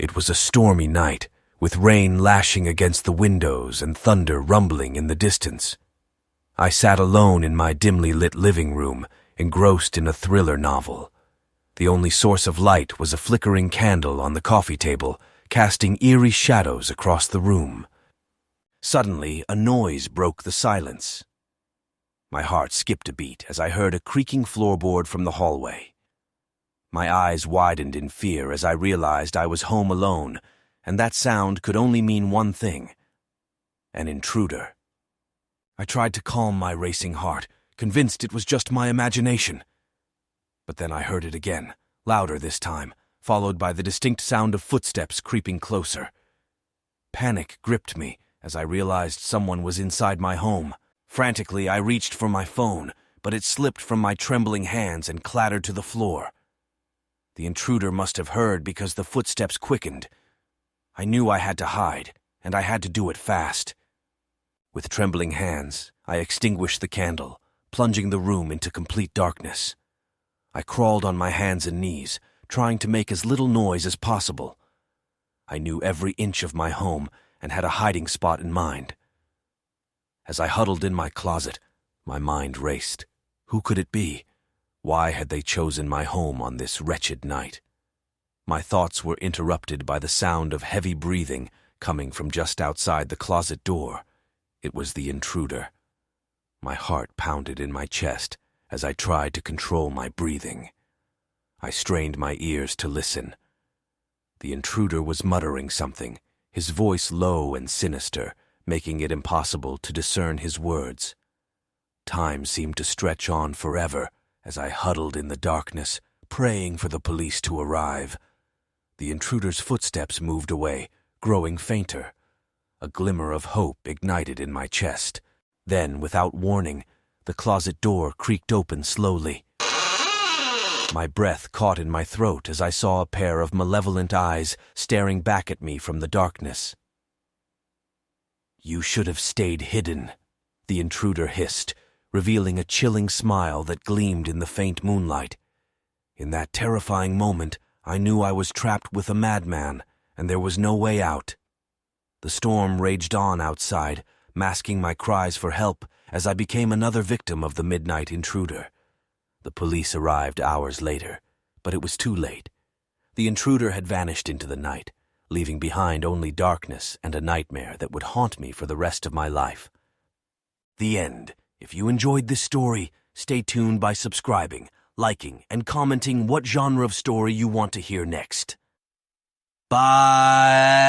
It was a stormy night, with rain lashing against the windows and thunder rumbling in the distance. I sat alone in my dimly lit living room, engrossed in a thriller novel. The only source of light was a flickering candle on the coffee table, casting eerie shadows across the room. Suddenly, a noise broke the silence. My heart skipped a beat as I heard a creaking floorboard from the hallway. My eyes widened in fear as I realized I was home alone, and that sound could only mean one thing: an intruder. I tried to calm my racing heart, convinced it was just my imagination. But then I heard it again, louder this time, followed by the distinct sound of footsteps creeping closer. Panic gripped me as I realized someone was inside my home. Frantically, I reached for my phone, but it slipped from my trembling hands and clattered to the floor. The intruder must have heard because the footsteps quickened. I knew I had to hide, and I had to do it fast. With trembling hands, I extinguished the candle, plunging the room into complete darkness. I crawled on my hands and knees, trying to make as little noise as possible. I knew every inch of my home and had a hiding spot in mind. As I huddled in my closet, my mind raced. Who could it be? Why had they chosen my home on this wretched night? My thoughts were interrupted by the sound of heavy breathing coming from just outside the closet door. It was the intruder. My heart pounded in my chest as I tried to control my breathing. I strained my ears to listen. The intruder was muttering something, his voice low and sinister, making it impossible to discern his words. Time seemed to stretch on forever as I huddled in the darkness, praying for the police to arrive. The intruder's footsteps moved away, growing fainter. A glimmer of hope ignited in my chest. Then, without warning, the closet door creaked open slowly. My breath caught in my throat as I saw a pair of malevolent eyes staring back at me from the darkness. "You should have stayed hidden," the intruder hissed, revealing a chilling smile that gleamed in the faint moonlight. In that terrifying moment, I knew I was trapped with a madman, and there was no way out. The storm raged on outside, masking my cries for help as I became another victim of the Midnight Intruder. The police arrived hours later, but it was too late. The intruder had vanished into the night, leaving behind only darkness and a nightmare that would haunt me for the rest of my life. The end. If you enjoyed this story, stay tuned by subscribing, liking, and commenting what genre of story you want to hear next. Bye!